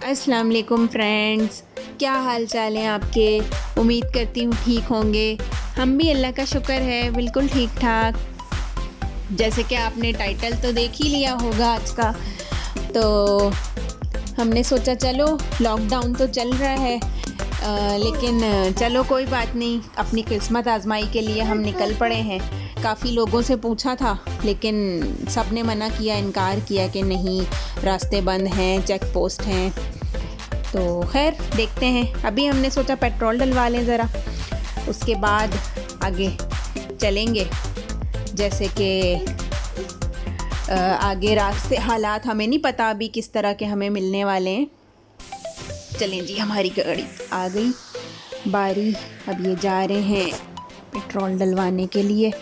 अस्सलाम वालेकुम फ्रेंड्स, क्या हाल चाल हैं आपके। उम्मीद करती हूँ ठीक होंगे। हम भी अल्लाह का शुक्र है बिल्कुल ठीक ठाक। जैसे कि आपने टाइटल तो देख ही लिया होगा आज का, तो हमने सोचा चलो लॉकडाउन तो चल रहा है, लेकिन चलो कोई बात नहीं, अपनी किस्मत आजमाई के लिए हम निकल पड़े हैं। काफ़ी लोगों से पूछा था लेकिन सब ने मना किया, इनकार किया कि नहीं, रास्ते बंद हैं, चेक पोस्ट हैं। तो खैर देखते हैं। अभी हमने सोचा पेट्रोल डलवा लें ज़रा, उसके बाद आगे चलेंगे। जैसे कि आगे रास्ते हालात हमें नहीं पता अभी किस तरह के हमें मिलने वाले हैं। चलें जी, हमारी गाड़ी आ गई बारी। अब ये जा रहे हैं पेट्रोल डलवाने के लिए।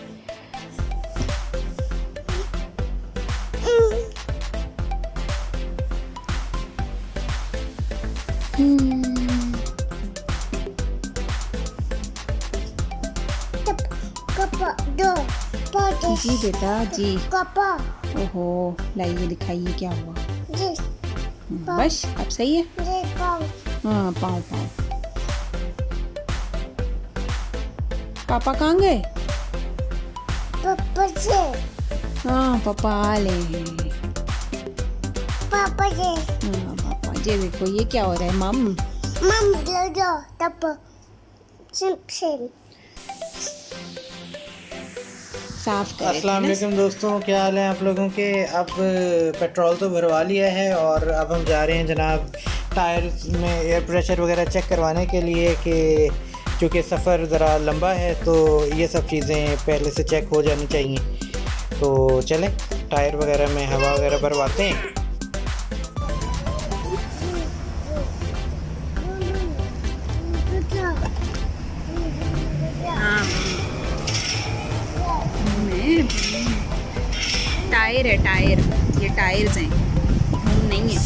जी बेटा जी। ओहो, लाइए दिखाइए क्या हुआ। बस अब सही है। हाँ, पाँव पाँव। पापा कहाँ गए? पापा से। हाँ, पापा आ ले हैं। पापा से। हाँ पापा, ये देखो ये क्या हो रहा है मम। मम लो जो तब सिम साफ कर। अस्सलाम वालेकुम दोस्तों, क्या हाल है आप लोगों के। अब पेट्रोल तो भरवा लिया है और अब हम जा रहे हैं जनाब टायर में एयर प्रेशर वगैरह चेक करवाने के लिए, कि चूँकि सफ़र ज़रा लंबा है तो ये सब चीज़ें पहले से चेक हो जानी चाहिए। तो चलें टायर वगैरह में हवा वगैरह भरवाते हैं। टायर है, टायर, ये टायर्स हैं, घूम नहीं है।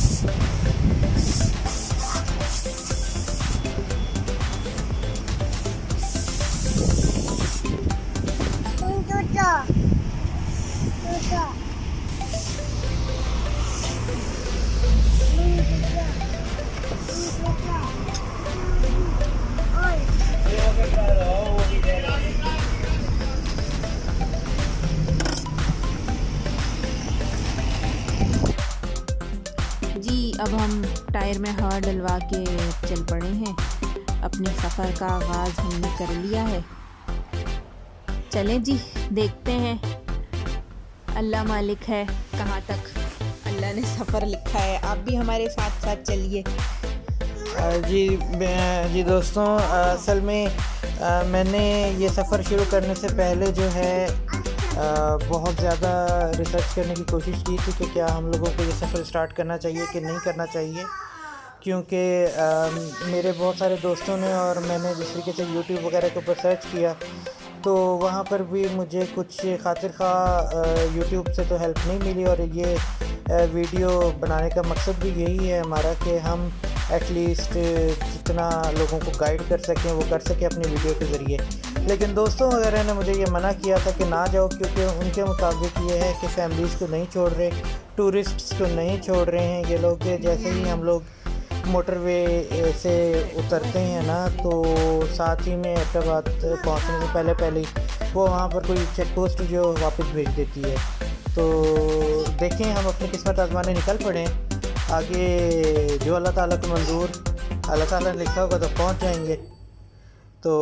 जी अब हम टायर में हवा डलवा के चल पड़े हैं। अपने सफ़र का आगाज़ हमने कर लिया है। चलें जी, देखते हैं अल्लाह मालिक है कहाँ तक अल्लाह ने सफ़र लिखा है। आप भी हमारे साथ साथ चलिए। जी दोस्तों, असल में मैंने ये सफ़र शुरू करने से पहले जो है बहुत ज़्यादा रिसर्च करने की कोशिश की थी कि क्या हम लोगों को ये सफ़र स्टार्ट करना चाहिए कि नहीं करना चाहिए, क्योंकि मेरे बहुत सारे दोस्तों ने और मैंने जिस तरीके से यूट्यूब वगैरह के ऊपर सर्च किया तो वहाँ पर भी मुझे कुछ खातिर खा यूट्यूब से तो हेल्प नहीं मिली। और ये वीडियो बनाने का मकसद भी यही है हमारा कि हम एटलीस्ट जितना लोगों को गाइड कर सकें वो कर सकें अपनी वीडियो के ज़रिए। लेकिन दोस्तों वगैरह ने मुझे ये मना किया था कि ना जाओ, क्योंकि उनके मुताबिक ये है कि फैमिलीज़ को नहीं छोड़ रहे, टूरिस्ट्स को नहीं छोड़ रहे हैं ये लोग। जैसे ही हम लोग मोटरवे से उतरते हैं ना, तो साथ ही में हैदराबाद पहुँचने से पहले वो वहाँ पर कोई चेक पोस्ट जो वापस भेज देती है। तो देखें, हम अपनी किस्मत आजमाने निकल पड़े। आगे जो अल्लाह ताला को मंजूर, अल्लाह ताला ने लिखा होगा तो पहुँच जाएंगे। तो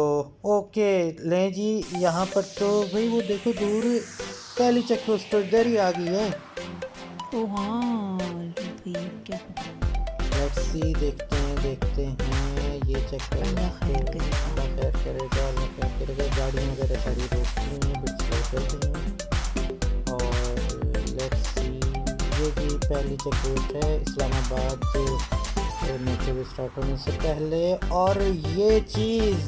ओके लें जी, यहाँ पर तो भाई वो देखो दूर पहली चेक पोस्ट तो इधर ही आ गई है। ओ हाँ, क्या लेट्स सी, देखते हैं ये चेक करें। अल्लाह खैर करेगा। अल्लाह खैर करेगा, अल्लाह खैर करेगा। गाड़ियाँ वगैरह सारी रोक रही हैं, बिल्कुल चल रही हैं। और लेट्स सी, ये जी पहली चेक पोस्ट है इस्लामाबाद मोटरवे स्टार्ट होने से पहले। और ये चीज़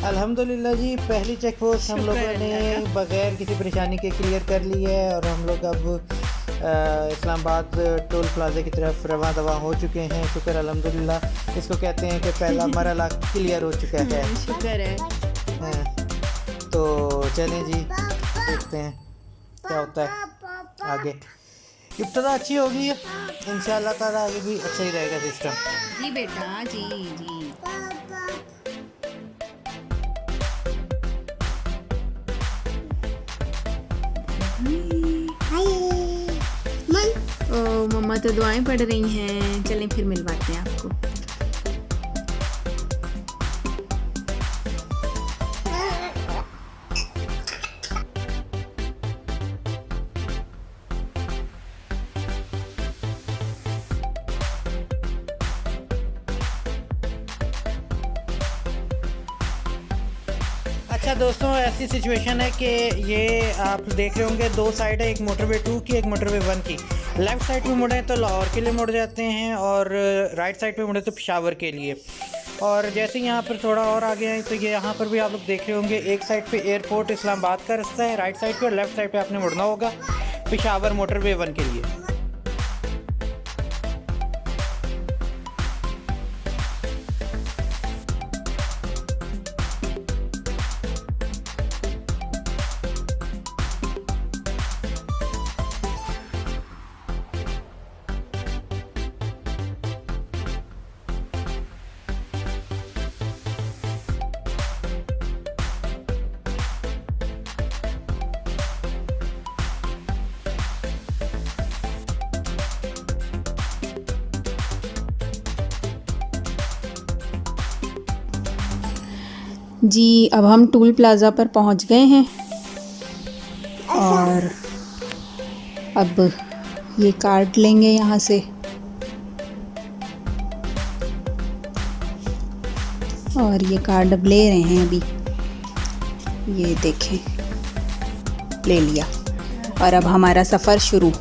अल्हम्दुलिल्लाह जी, पहली चेक पोस्ट हम लोगों ने बग़ैर किसी परेशानी के क्लियर कर ली है और हम लोग अब इस्लामाबाद टोल प्लाजा की तरफ रवां दवा हो चुके हैं। शुक्र अल्हम्दुलिल्लाह, इसको कहते हैं कि पहला मरहला क्लियर हो चुका है। शुक्र है। हाँ, तो चलें जी, देखते हैं क्या होता है आगे। इब्तदा अच्छी होगी, इंशाल्लाह ताला आगे भी अच्छा ही रहेगा सिस्टम। जी बेटा जी जी। पापा हाय मन ओ मम्मा तो दुआएं पढ़ रही हैं। चलें फिर मिलवाते हैं आपको। अच्छा दोस्तों, ऐसी सिचुएशन है कि ये आप देख रहे होंगे, दो साइड है, एक मोटरवे 2 की, एक मोटरवे 1 की। लेफ़्ट साइड पे मुड़े तो लाहौर के लिए मुड़ जाते हैं और राइट साइड पे मुड़े तो पेशावर के लिए। और जैसे यहाँ पर थोड़ा और आगे हैं तो ये यहाँ पर भी आप लोग देख रहे होंगे, एक साइड पे एयरपोर्ट इस्लामाबाद का रास्ता है राइट साइड पे, और लेफ़्ट साइड पे आपने मुड़ना होगा पेशावर मोटरवे 1 के लिए। जी अब हम टूल प्लाज़ा पर पहुंच गए हैं और अब ये कार्ड लेंगे यहाँ से और ये कार्ड अब ले रहे हैं। अभी ये देखें, ले लिया और अब हमारा सफ़र शुरू।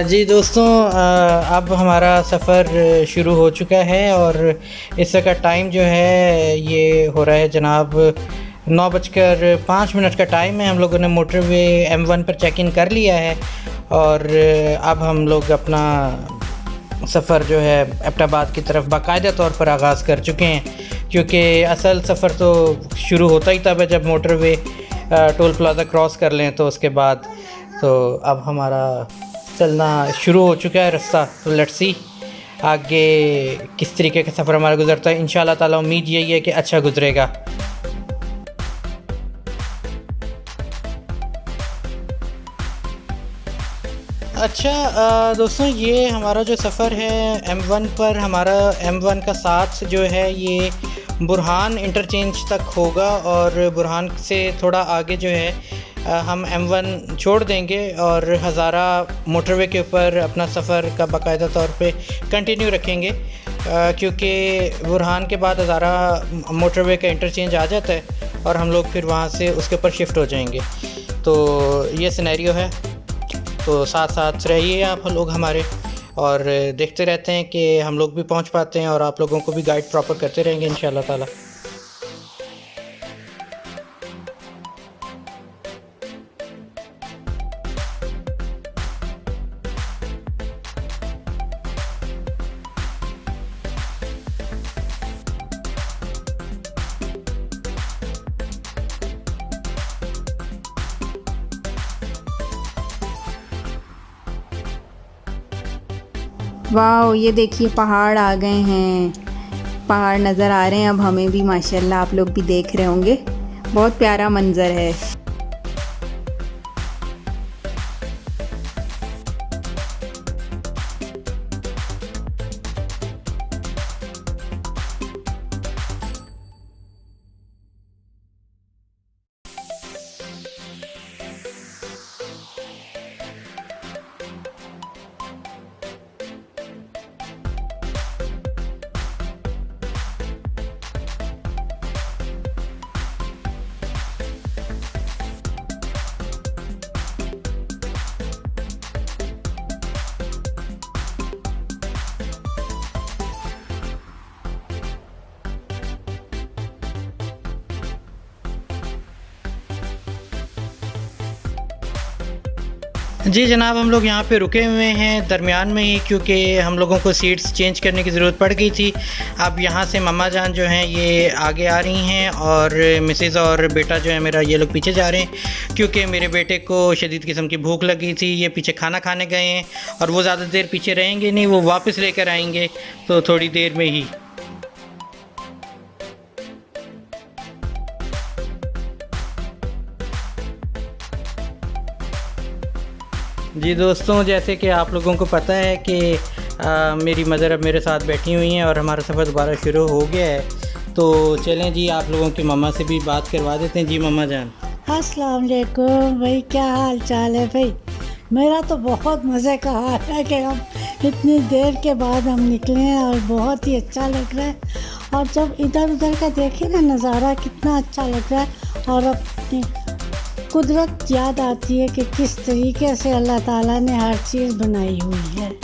जी दोस्तों, अब हमारा सफ़र शुरू हो चुका है और इसका टाइम जो है ये हो रहा है जनाब 9:05 का टाइम है। हम लोगों ने मोटरवे M1 पर चेक इन कर लिया है और अब हम लोग अपना सफ़र जो है एबटाबाद की तरफ बाकायदा तौर पर आगाज़ कर चुके हैं, क्योंकि असल सफ़र तो शुरू होता ही तब है जब मोटरवे टोल प्लाज़ा क्रॉस कर लें। तो उसके बाद तो अब हमारा चलना शुरू हो चुका है रास्ता। तो लेट्स सी आगे किस तरीके का सफ़र हमारा गुजरता है। इंशाल्लाह ताला उम्मीद यही है कि अच्छा गुजरेगा। अच्छा दोस्तों, ये हमारा जो सफ़र है M1 पर, हमारा M1 का साथ जो है ये बुरहान इंटरचेंज तक होगा और बुरहान से थोड़ा आगे जो है हम M1 छोड़ देंगे और हज़ारा मोटरवे के ऊपर अपना सफ़र का बाकायदा तौर पे कंटिन्यू रखेंगे, क्योंकि बुरहान के बाद हज़ारा मोटरवे का इंटरचेंज आ जाता है और हम लोग फिर वहाँ से उसके ऊपर शिफ्ट हो जाएंगे। तो ये सिनेरियो है, तो साथ साथ रहिए आप लोग हमारे और देखते रहते हैं कि हम लोग भी पहुँच पाते हैं और आप लोगों को भी गाइड प्रॉपर करते रहेंगे इंशाल्लाह ताला। वाह, ये देखिए पहाड़ आ गए हैं, पहाड़ नज़र आ रहे हैं अब हमें भी। माशाल्लाह आप लोग भी देख रहे होंगे, बहुत प्यारा मंज़र है। जी जनाब, हम लोग यहाँ पे रुके हुए हैं दरमियान में ही, क्योंकि हम लोगों को सीट्स चेंज करने की ज़रूरत पड़ गई थी। अब यहाँ से मम्मा जान जो हैं ये आगे आ रही हैं और मिसेस और बेटा जो है मेरा ये लोग पीछे जा रहे हैं, क्योंकि मेरे बेटे को शदीद किस्म की भूख लगी थी। ये पीछे खाना खाने गए हैं और वो ज़्यादा देर पीछे रहेंगे नहीं, वो वापस लेकर आएंगे तो थोड़ी देर में ही। जी दोस्तों, जैसे कि आप लोगों को पता है कि मेरी मदर अब मेरे साथ बैठी हुई हैं और हमारा सफ़र दोबारा शुरू हो गया है। तो चलें जी, आप लोगों की मम्मा से भी बात करवा देते हैं। जी मम्मा जान। अस्सलाम वालेकुम भाई, क्या हाल चाल है भाई? मेरा तो बहुत मज़े का हाल है कि हम इतनी देर के बाद हम निकले हैं और बहुत ही अच्छा लग रहा है। और जब इधर उधर का देखें ना नज़ारा, कितना अच्छा लग रहा है और अपनी कुदरत याद आती है कि किस तरीके से अल्लाह ताला ने हर चीज़ बनाई हुई है।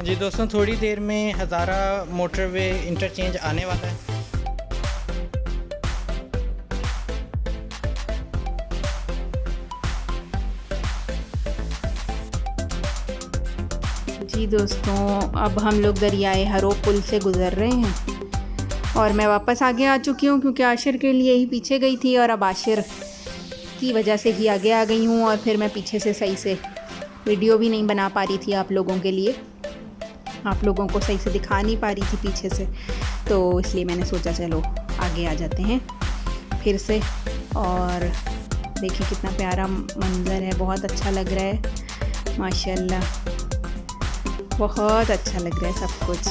जी दोस्तों, थोड़ी देर में हज़ारा मोटरवे इंटरचेंज आने वाला है। जी दोस्तों, अब हम लोग दरियाए हरो पुल से गुज़र रहे हैं और मैं वापस आगे आ चुकी हूँ, क्योंकि आशिर के लिए ही पीछे गई थी और अब आशिर की वजह से ही आगे आ गई हूँ। और फिर मैं पीछे से सही से वीडियो भी नहीं बना पा रही थी आप लोगों के लिए, आप लोगों को सही से दिखा नहीं पा रही थी पीछे से, तो इसलिए मैंने सोचा चलो आगे आ जाते हैं फिर से। और देखिए कितना प्यारा मंज़र है, बहुत अच्छा लग रहा है माशाल्लाह, बहुत अच्छा लग रहा है सब कुछ।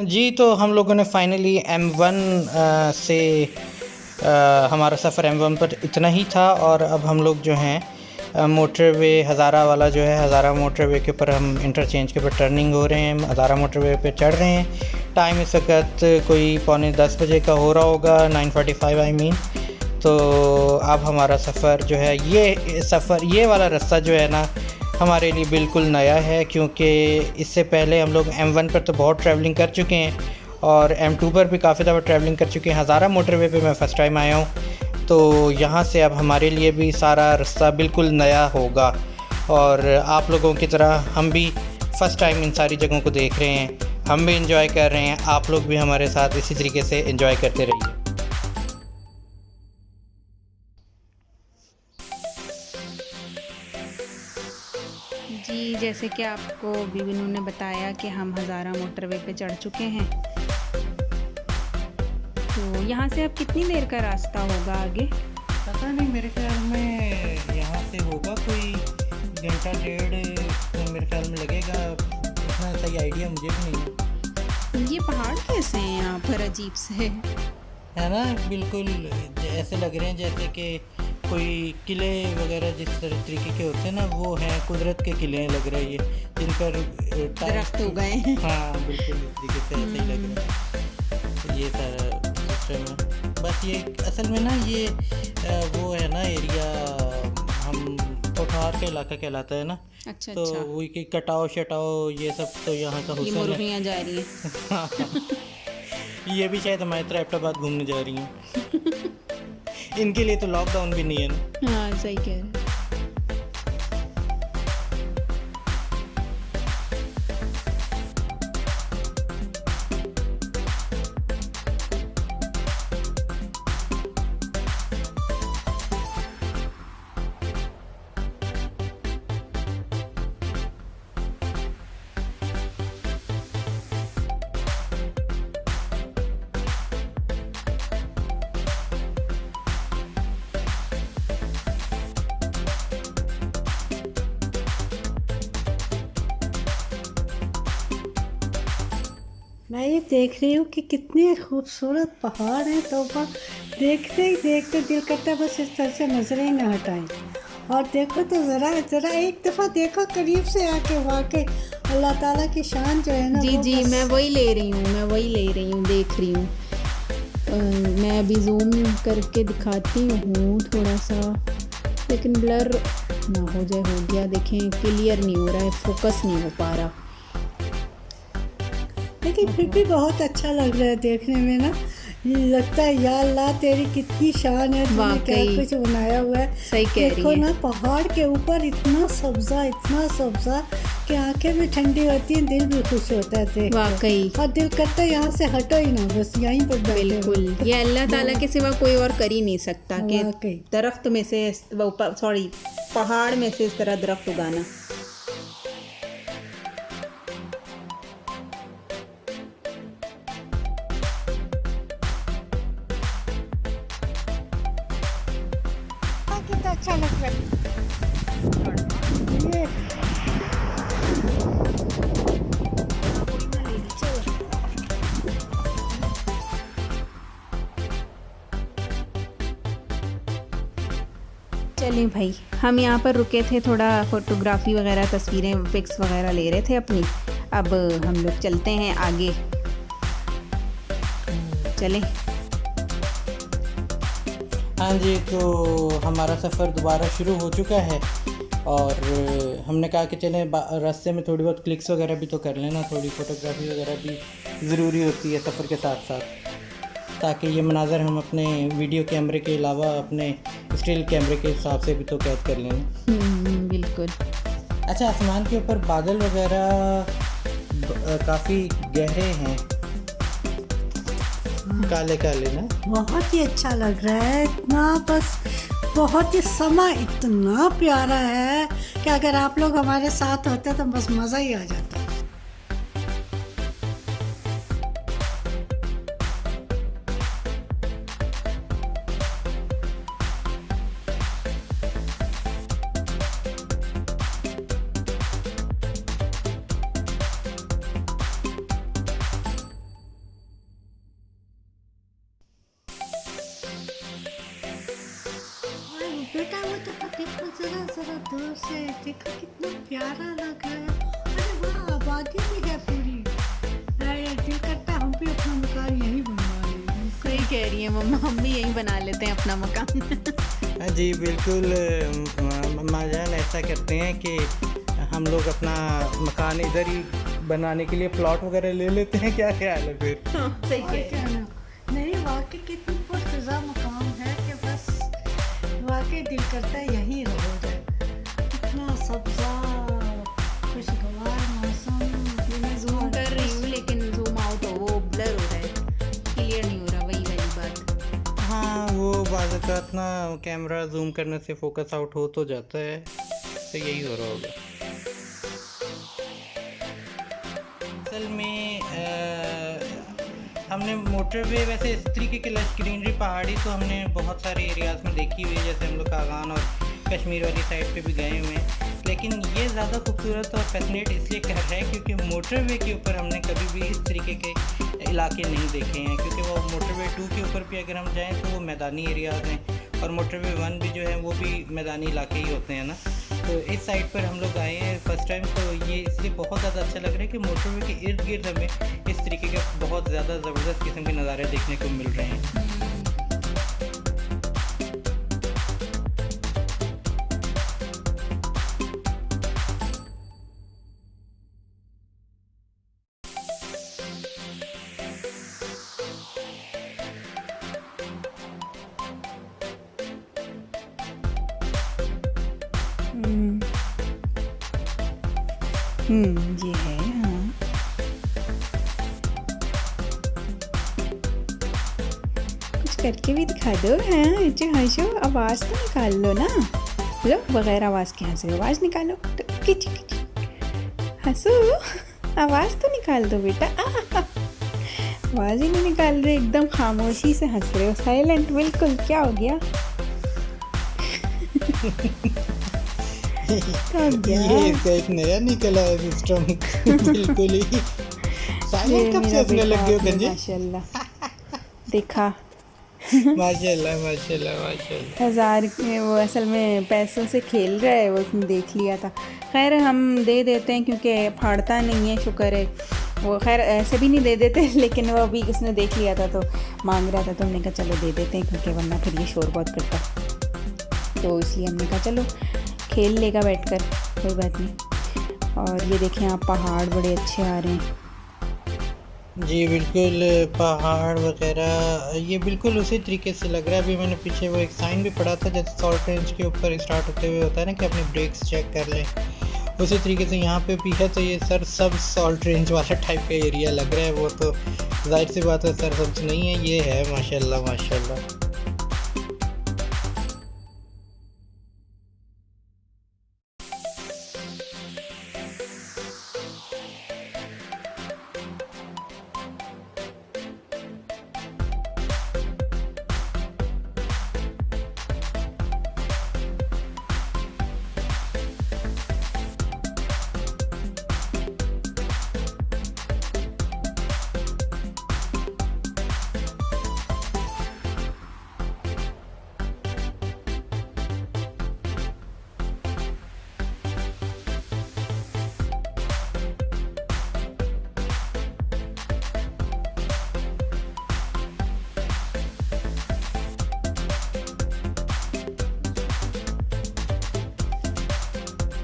जी तो हम लोगों ने फाइनली M1 से हमारा सफ़र M1 पर इतना ही था और अब हम लोग जो हैं मोटरवे हज़ारा वाला जो है, हज़ारा मोटरवे के ऊपर हम इंटरचेंज के ऊपर टर्निंग हो रहे हैं, हज़ारा मोटरवे पे चढ़ रहे हैं। टाइम इस वक्त कोई 9:45 बजे का हो रहा होगा, 9:45 आई मीन। तो अब हमारा सफ़र जो है, ये वाला रास्ता जो है ना हमारे लिए बिल्कुल नया है, क्योंकि इससे पहले हम लोग M1 पर तो बहुत ट्रैवलिंग कर चुके हैं और M2 पर भी काफ़ी दफ़ा ट्रैवलिंग कर चुके हैं। हज़ारा मोटरवे पे मैं फ़र्स्ट टाइम आया हूँ, तो यहाँ से अब हमारे लिए भी सारा रास्ता बिल्कुल नया होगा और आप लोगों की तरह हम भी फ़र्स्ट टाइम इन सारी जगहों को देख रहे हैं, हम भी इंजॉय कर रहे हैं। आप लोग भी हमारे साथ इसी तरीके से इंजॉय करते रहिए। जी जैसे कि आपको बीबीनू ने बताया कि हम हज़ारा मोटरवे पे चढ़ चुके हैं, तो यहाँ से अब कितनी देर का रास्ता होगा आगे? पता नहीं, मेरे ख्याल में यहाँ से होगा कोई घंटा डेढ़ तो मेरे ख्याल में लगेगा, इतना सही आइडिया मुझे भी नहीं है। ये पहाड़ कैसे हैं यहाँ पर, अजीब से है ना, बिल्कुल ऐसे लग रहे हैं जैसे कि कोई किले वगैरह जिस तरीके के होते हैं ना, वो हैं, कुदरत के किले लग रहे हैं ये, जिन पर दरख्त हो गए हैं। हाँ बिल्कुल इस तरीके से ऐसे ही लग रहा है। तो ये सारा सिस्टम है। बस ये असल में ना ये वो है ना एरिया, हम कोठार का इलाका कहलाता है ना। अच्छा तो अच्छा, वही कि कटाओ शटाओ ये सब तो यहाँ का ये हुस्न है। मुर्गियाँ जा रही हैं। ये भी शायद हमारी तरह एबटाबाद घूमने जा रही हैं। इनके लिए तो लॉकडाउन भी नहीं है ना। हाँ सही कह रहे हैं। मैं ये देख रही हूँ कि कितने खूबसूरत पहाड़ हैं, तो वह देखते ही देखते दिल करता है बस इस तरह से नजरें ही ना हटाएं। और देखो तो ज़रा एक दफ़ा देखो करीब से आके, वाकई अल्लाह ताला की शान जो है ना, जी वो जी बस- मैं वही ले रही हूँ, देख रही हूँ। मैं अभी जूम करके दिखाती हूँ थोड़ा सा, लेकिन ब्लर ना हो जाए। हो गया, देखें क्लियर नहीं हो रहा है, फोकस नहीं हो पा रहा। लेकिन फिर भी बहुत अच्छा लग रहा है देखने में ना। ये लगता है या अल्लाह तेरी कितनी शान है, तूने क्या वाकई। कुछ बनाया हुआ है। सही कह रही देखो हैं। ना पहाड़ के ऊपर इतना सब्जा कि आंखें भी ठंडी होती हैं, दिल भी खुश होता है देख के। वाकई और दिल करता है यहाँ से हटो ही ना, बस यहीं पर बैठे रहो। बिल्कुल, ये अल्लाह ताला के सिवा कोई और कर ही नहीं सकता कि वाकई। दरख्त में से सॉरी पहाड़ में से इस तरह दरख्त उगाना। कितना अच्छा लग रहा है ये। चलें भाई, हम यहाँ पर रुके थे, थोड़ा फोटोग्राफी वगैरह, तस्वीरें, पिक्स वगैरह ले रहे थे अपनी। अब हम लोग चलते हैं आगे। चलें। हाँ जी, तो हमारा सफ़र दोबारा शुरू हो चुका है और हमने कहा कि चलें रास्ते में थोड़ी बहुत क्लिक्स वगैरह भी तो कर लेना, थोड़ी फ़ोटोग्राफी वगैरह भी ज़रूरी होती है सफ़र के साथ साथ, ताकि ये मनाज़र हम अपने वीडियो कैमरे के अलावा अपने स्टिल कैमरे के हिसाब से भी तो कैद कर लें। बिल्कुल। अच्छा, आसमान के ऊपर बादल वगैरह काफ़ी गहरे हैं, काले काले ना। बहुत ही अच्छा लग रहा है, इतना बस बहुत ही समा इतना प्यारा है कि अगर आप लोग हमारे साथ होते तो बस मज़ा ही आ जाता। बेटा वो तो देखो जरा दूर से, देखो कितना प्यारा लग रहा है। अरे वाह, आबादी भी है पूरी। अरे दिल करता है हम भी अपना मकान यहीं बनवा लें। सही कह रही हैं मम्मा, हम भी यहीं बना लेते हैं अपना मकान। हाँ जी बिल्कुल, मम्मा जान ऐसा करते हैं कि हम लोग अपना मकान इधर ही बनाने के लिए प्लॉट वगैरह ले लेते हैं। क्या ख्याल है फिर? सही और क्या ना? नहीं वाकई कितनी पुरफ़िज़ा मकाम है कि बस वाकई दिल करता है यहीं रहो जाए। इतना सब्जा, खुशगवार मौसम। मैं जूम कर रही हूँ लेकिन जूम आउट हो, वो ब्लर हो रहा है, क्लियर नहीं हो रहा, वही वाली बात। हाँ, वो बाज़ औक़ात ना कैमरा जूम करने से फोकस आउट हो तो जाता है, तो यही हो रहा होगा असल में। हमने मोटरवे वैसे इस तरीके की लश ग्रीनरी पहाड़ी तो हमने बहुत सारे एरियाज़ में देखी हुई है, जैसे हम लोग कागान और कश्मीर वाली साइड पे भी गए हुए हैं, लेकिन ये ज़्यादा खूबसूरत और फैसिनेट इसलिए कर रहा है क्योंकि मोटरवे के ऊपर हमने कभी भी इस तरीके के इलाके नहीं देखे हैं, क्योंकि वो मोटरवे 2 के ऊपर भी अगर हम जाएँ तो वो मैदानी एरियाज़ हैं, और मोटरवे 1 भी जो है वो भी मैदानी इलाके ही होते हैं ना। तो इस साइड पर हम लोग आए हैं फर्स्ट टाइम, तो ये इसलिए बहुत ज़्यादा अच्छा लग रहा है कि मोटरवे के इर्द गिर्द हमें इस तरीके के बहुत ज़्यादा ज़बरदस्त किस्म के नज़ारे देखने को मिल रहे हैं। ये है। हाँ, कुछ करके भी दिखा दो। हाँ जो हंसो, आवाज़ तो निकाल लो ना। लो, बगैर आवाज़ के हंसो, आवाज़ निकालो। तो किच किच हंसो, आवाज़ तो निकाल दो बेटा। आवाज़ ही नहीं निकाल रहे, एकदम खामोशी से हंस रहे हो, साइलेंट बिल्कुल। क्या हो गया? ये इसका एक नया निकला है सिस्टम। बिल्कुल ही हाईलाइट कब से हंसने लग गए हो गंजे? माशाल्लाह देखा माशाल्लाह माशाल्लाह माशाल्लाह। 1000 के वो असल में पैसों से खेल रहा है, वो उसने देख लिया था। खैर हम दे देते हैं क्योंकि फाड़ता नहीं है, शुक्र है। वो खैर ऐसे भी नहीं दे देते लेकिन वो अभी उसने देख लिया था तो मांग रहा था, तो हमने कहा चलो दे देते हैं क्योंकि वरना फिर ये शोर बहुत करता, तो इसलिए हमने कहा चलो खेल लेगा बैठकर, कोई बात नहीं। और ये देखें आप, पहाड़ बड़े अच्छे आ रहे हैं। जी बिल्कुल, पहाड़ वगैरह ये बिल्कुल उसी तरीके से लग रहा है। अभी मैंने पीछे वो एक साइन भी पढ़ा था जैसे सॉल्ट रेंज के ऊपर स्टार्ट होते हुए होता है ना कि अपने ब्रेक्स चेक कर लें, उसी तरीके से यहाँ पे भी है। तो ये सर सब सॉल्ट रेंज वाला टाइप का एरिया लग रहा है। वो तो जाहिर सी बात है सर सब नहीं है, ये है माशाल्लाह माशाल्लाह।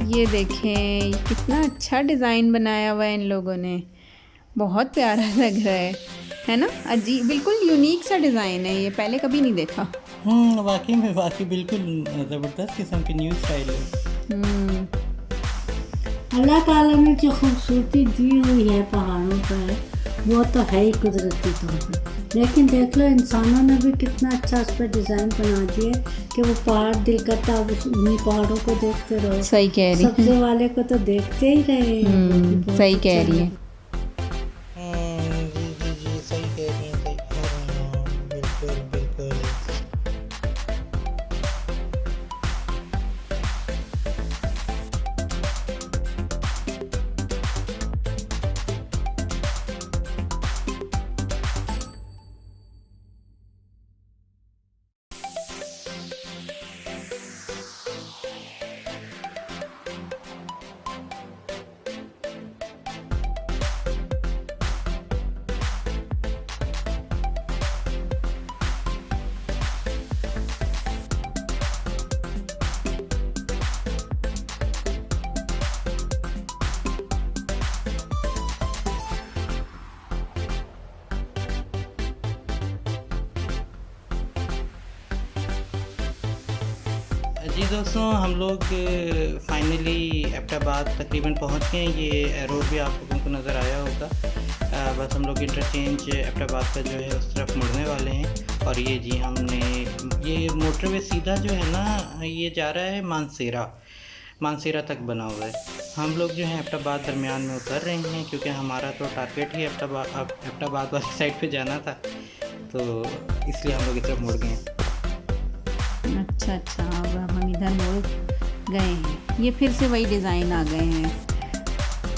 ये देखें कितना अच्छा डिज़ाइन बनाया हुआ है इन लोगों ने, बहुत प्यारा लग रहा है ना? अजीब, बिल्कुल यूनिक सा डिज़ाइन है ये, पहले कभी नहीं देखा। वाकई में वाकई बिल्कुल ज़बरदस्त किस्म की न्यू स्टाइल है। अल्लाह ताला ने जो खूबसूरती दी हुई है पहाड़ों पर, वो तो है ही कुदरती तौर पर, लेकिन देख लो इंसानों ने भी कितना अच्छा उस पर डिज़ाइन बना दिया कि वो पहाड़ दिल करता अब उन्हीं पहाड़ों को देखते रहो। सही कह रही है, सब्ज़े वाले को तो देखते ही रहे। सही कह रही है। जी जी जी सही कह रही हैं, सही कह रही हैं, बिल्कुल बिल्कुल। जी दोस्तों, हम लोग फाइनली एबटाबाद तकरीबन पहुंच गए हैं। ये रोड भी आप लोगों को नज़र आया होगा। बस हम लोग इंटरचेंज एबटाबाद का जो है उस तरफ मुड़ने वाले हैं। और ये जी हमने ये मोटरवे सीधा जो है ना, ये जा रहा है मानसेरा तक बना हुआ है। हम लोग जो है एबटाबाद दरमियान में उतर रहे हैं क्योंकि हमारा तो टारगेट ही एबटाबाद वाली साइड पे जाना था, तो इसलिए हम लोग इस तरफ मुड़ गए हैं। अच्छा, अब हम इधर मुड़ गए हैं। ये फिर से वही डिज़ाइन आ गए हैं।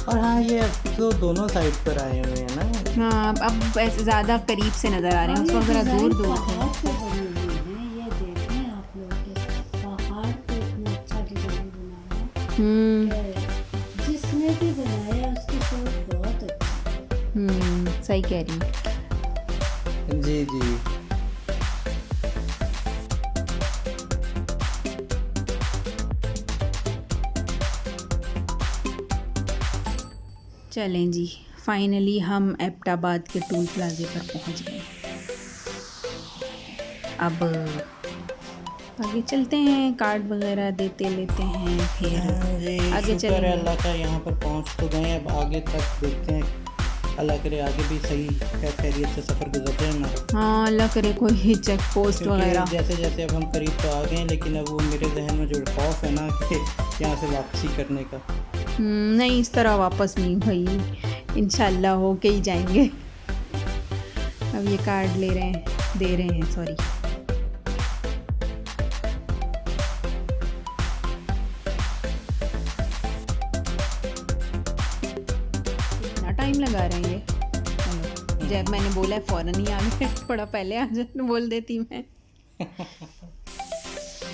और हाँ, ये अब तो दोनों साइड पर आए हुए हैं ना। हाँ, अब ऐसे ज़्यादा करीब से नज़र आ रहे हैं, उसको ज़रा दूर दूर थे। पहाड़ पे बने हुए हैं, ये देखें आप लोग के पहाड़ पे इतना अच्छा डिज़ाइन बनाया है। जिसने भी बनाया उसकी सोच बहुत अच्छी। सही कह रही है। जी जी चलें जी, फाइनली हम एबटाबाद के टोल प्लाजे पर पहुंच गए। अब आगे चलते हैं, कार्ड वगैरह देते लेते हैं, फिर आगे शुक्र है चलेंगे। अल्लाह का, यहाँ पर पहुँच तो गए। अब आगे तक देखते हैं, अल्लाह करे आगे भी सही खैरियत से सफ़र गुजर जाए हमारा। हाँ, अल्लाह करे कोई चेक पोस्ट क्योंकि वगैरह। जैसे जैसे अब हम करीब तो आ गए हैं, लेकिन अब वो मेरे जहन में जो खौफ है ना कि यहाँ से वापसी करने का। नहीं, इस तरह वापस नहीं भाई, इंशाल्लाह हो के ही जाएंगे। अब ये कार्ड दे रहे हैं सॉरी। कितना टाइम लगा रहे हैं ये। जब मैंने बोला है फ़ौरन ही आ गए, थोड़ा पहले आ जाने बोल देती मैं।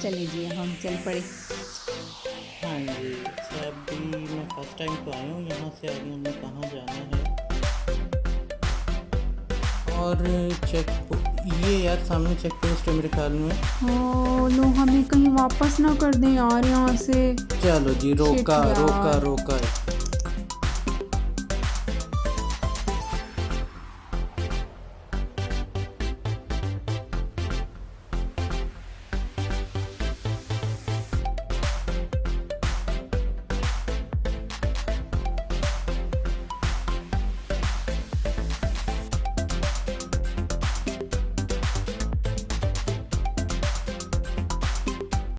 चलिए जी हम चल पड़े। हाँ जी, अच्छा अभी मैं फर्स्ट टाइम तो आया हूँ, यहाँ से आगे हमें कहाँ जाना है। और ये यार सामने चेक पोस्ट है मेरे ख्याल में। लो हमें कहीं वापस ना कर दें यार यहाँ से। चलो जी, रोका Shit यार। रोका रोका